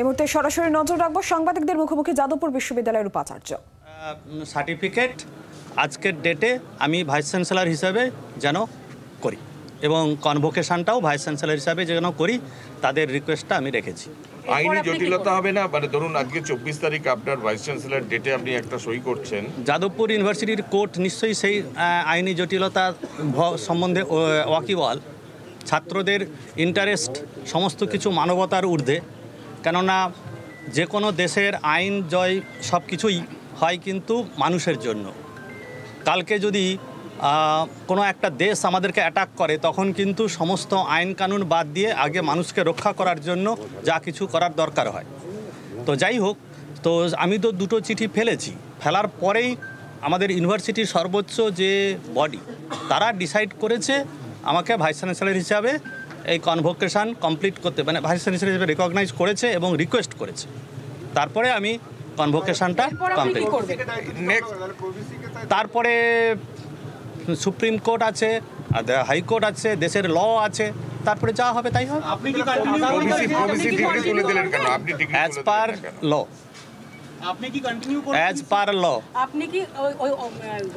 এই মুহূর্তে সরাসরি নজর রাখবো সাংবাদিকদের মুখোমুখি যাদবপুর বিশ্ববিদ্যালয়ের উপাচার্য। সার্টিফিকেট আজকের ডেটে আমি ভাইস চ্যান্সেলর হিসাবে যেন করি এবং কনভোকেশনটাও ভাইস চ্যান্সেলর হিসাবে যেন করি, তাদের রিকোয়েস্টটা আমি রেখেছি। আইনি জটিলতা হবে না? মানে ধরুন আজকে 24 তারিখ আপনার ভাইস চ্যান্সেলর ডেটে আপনি একটা সই করছেন, যাদবপুর ইউনিভার্সিটির কোর্ট নিশ্চয়ই সেই আইনি জটিলতা সম্বন্ধে ওয়াকিবহাল। ছাত্রদের ইন্টারেস্ট সমস্ত কিছু মানবতার ঊর্ধ্বে, কেননা যে কোনো দেশের আইন জয় সব কিছুই হয় কিন্তু মানুষের জন্য। কালকে যদি কোনো একটা দেশ আমাদেরকে অ্যাটাক করে তখন কিন্তু সমস্ত আইন কানুন বাদ দিয়ে আগে মানুষকে রক্ষা করার জন্য যা কিছু করার দরকার হয়। তো যাই হোক, তো আমি তো দুটো চিঠি ফেলেছি, ফেলার পরেই আমাদের ইউনিভার্সিটির সর্বোচ্চ যে বডি তারা ডিসাইড করেছে আমাকে ভাইস চ্যান্সেলর হিসাবে এই কনভোকেশন কমপ্লিট করতে, মানে ভাইস চ্যান্সেলর হিসেবে রেকগনাইজ করেছে এবং রিকোয়েস্ট করেছে। তারপরে আমি কনভোকেশনটা কমপ্লিট। তারপরে সুপ্রিম কোর্ট আছে, হাইকোর্ট আছে, দেশের ল আছে, তারপরে যা হবে তাই হবে। অ্যাজ পার ল, আপনি কি কন্টিনিউ করবেন? অ্যাজ পার ল। আপনি কি ওই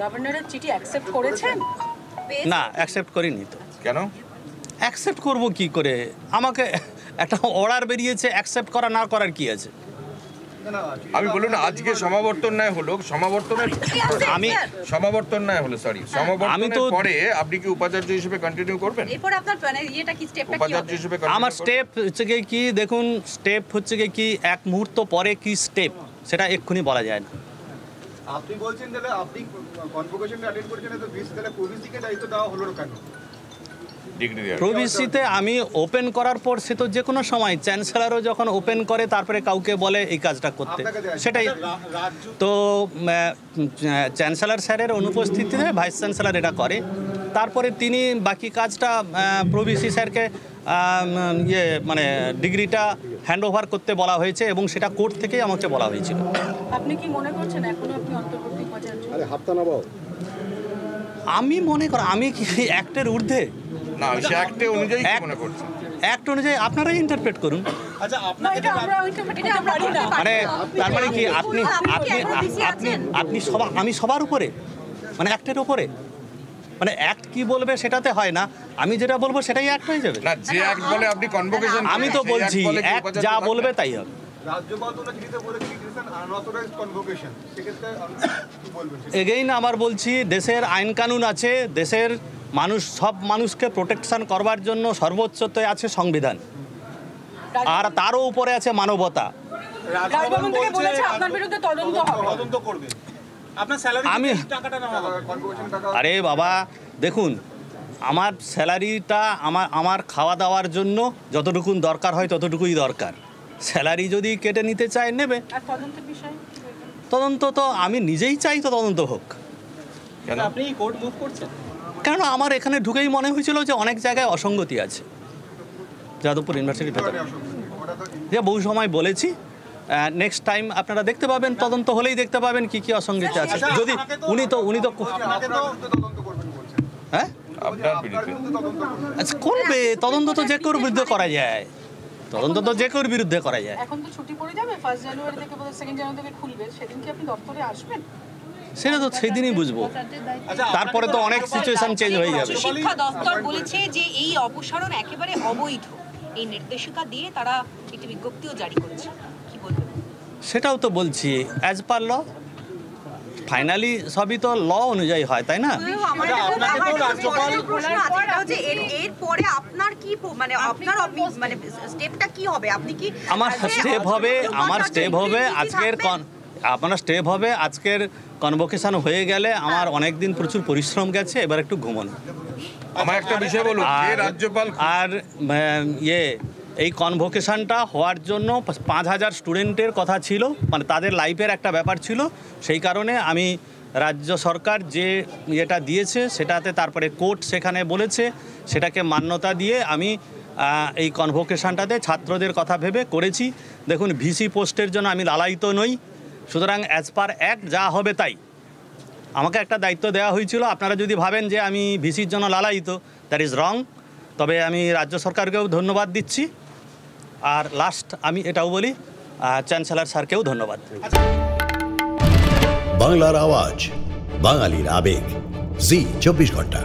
গভর্নরের চিঠি অ্যাকসেপ্ট করেছেন? না, অ্যাকসেপ্ট করিনি। তো কেন অ্যাকসেপ্ট করব কি করে? আমাকে একটা অর্ডার বেরিয়েছে, অ্যাকসেপ্ট করা না করার কি আছে? আমি বলুন আজকে সমাবর্তন ন্যায় হলো, সমাবর্তনের পরে আপনি কি উপাচার্য হিসেবে কন্টিনিউ করবেন? এরপর আপনার ইয়েটা কি, স্টেপটা কি উপাচার্য হবে? হিসেবে আমার স্টেপ হচ্ছে কি, দেখুন স্টেপ হচ্ছে কি এক মুহূর্ত পরে কি স্টেপ সেটা এক্ষুনি বলা যায় না। আপনি বলছেন তাহলে আপনি কনভোকেশনটা অ্যাটেন্ড করেছেন, তো তাহলে প্রভিসিকে দায়িত্ব দেওয়া হলো কেন? প্রভিসিতে আমি ওপেন করার পর সে তো যে কোনো সময় চ্যান্সেলরও যখন ওপেন করে তারপরে কাউকে বলে এই কাজটা করতে, সেটাই তো চ্যান্সেলর স্যারের অনুপস্থিতিতে ভাইস চ্যান্সেলর এটা করে। তারপরে তিনি বাকি কাজটা প্রভিসি স্যারকে মানে ডিগ্রিটা হ্যান্ড ওভার করতে বলা হয়েছে এবং সেটা কোর্ট থেকেই আমাকে বলা হয়েছিল। আপনি কি মনে করছেন এখনো আপনি অন্তর্বর্তী উপাচার্য? আমি মনে করি আমি কি অ্যাক্টের ঊর্ধ্বে? না, সে অ্যাক্টে অনুযায়ী কি মনে করছেন? অ্যাক্ট অনুযায়ী আপনারাই ইন্টারপ্রেট করুন। আচ্ছা, আপনাকে এটা আমরা ইন্টারপ্রেট পারি না। মানে তার মানে কি আপনি আপনি আপনি আপনি সবার, আমি সবার উপরে, মানে অ্যাক্টের উপরে, মানে অ্যাক্ট কি বলবে সেটাতে হয় না, আমি যেটা বলবো সেটাই অ্যাক্ট হয়ে যাবে। না, যে অ্যাক্ট বলে আপনি কনভোকেশন, আমি তো বলছি অ্যাক্ট যা বলবে তাই হবে। রাজ্যপাল তো চিঠিতে বলেছেন আনঅথরাইজড কনভোকেশন, সেক্ষেত্রে কি বলবেন? এগেইন আবার বলছি, দেশের আইন কানুন আছে, দেশের মানুষ, সব মানুষকে প্রোটেকশন করবার জন্য সর্বোচ্চতে আছে সংবিধান, আর তারও উপরে আছে মানবতা। রাজভবন থেকে বলেছে আপনার বিরুদ্ধে তদন্ত করবে। আপনার স্যালারি টাকাটা নেওয়া হবে। কনভোকেশন টাকা, আরে বাবা দেখুন, আমার স্যালারিটা আমার খাওয়া দাওয়ার জন্য যতটুকু দরকার হয় ততটুকুই দরকার। স্যালারি যদি কেটে নিতে চায় নেবে। আর তদন্তের বিষয়? তদন্ত তো আমি নিজেই চাই তো তদন্ত হোক। কেন আপনি কোর্ট মুভ করছেন? কেন আমার এখানে ঢুকেই মনে হয়েছিল যে অনেক জায়গায় অসঙ্গতি আছে যাদবপুর ইউনিভার্সিটির ভেতরে, যে বহু সময় বলেছি। নেক্সট টাইম আপনারা দেখতে পাবেন, তদন্ত হলেই দেখতে পাবেন কি কি অসঙ্গতি আছে। যদি উনি তো তদন্ত করবেন বলছেন? হ্যাঁ আপনার বিরুদ্ধে আচ্ছা, করবে তদন্ত, তো যে কারোর বিরুদ্ধে করা যায়, তদন্ত তো যে কারোর বিরুদ্ধে করা যায়। এখন তো ছুটি পড়ে যাবে, 1 জানুয়ারি থেকে বোধহয় 2 জানুয়ারি থেকে খুলবে, সেদিন কি আপনি দপ্তরে আসবেন? সেটা তো সেদিনই বুঝবো, তারপরে তো অনেক সিচুয়েশন চেঞ্জ হয়ে যাবে। শিক্ষা দপ্তর বলেছে যে এই অপসারণ একেবারে অবৈধ, এই নির্দেশিকা দিয়ে তারা একটি বিজ্ঞপ্তিও জারি করেছে, কি বলবেন? সেটাও তো বলছি অ্যাজ পার ল, ফাইনালি সবই তো ল অনুযায়ী হয়, তাই না? এরপরে আপনার কি মানে আপনার মানে স্টেপটা কি হবে? আপনি কি আমার স্টেপ হবে আজকের কনভোকেশন হয়ে গেলে আমার অনেক দিন প্রচুর পরিশ্রম গেছে, এবার একটু ঘুমানো। আমার একটা বিষয় বলুন, যে রাজ্যপাল আর এই কনভোকেশনটা হওয়ার জন্য 5000 স্টুডেন্টের কথা ছিল, মানে তাদের লাইফের একটা ব্যাপার ছিল, সেই কারণে আমি রাজ্য সরকার যে এটা দিয়েছে সেটাতে, তারপরে কোর্ট সেখানে বলেছে, সেটাকে মান্যতা দিয়ে আমি এই কনভোকেশনটাতে ছাত্রদের কথা ভেবে করেছি। দেখুন, ভিসি পোস্টের জন্য আমি লালায়িত নই, সুতরাং অ্যাজ পার অ্যাক্ট যা হবে তাই। আমাকে একটা দায়িত্ব দেওয়া হয়েছিল, আপনারা যদি ভাবেন যে আমি ভিসির জন্য লালায়িত, দ্যাট ইজ রং। তবে আমি রাজ্য সরকারকেও ধন্যবাদ দিচ্ছি। আর লাস্ট আমি এটাও বলি, চ্যান্সেলর স্যারকেও ধন্যবাদ। বাংলার আওয়াজ, বাঙালির আবেগ, জি 24 ঘন্টা।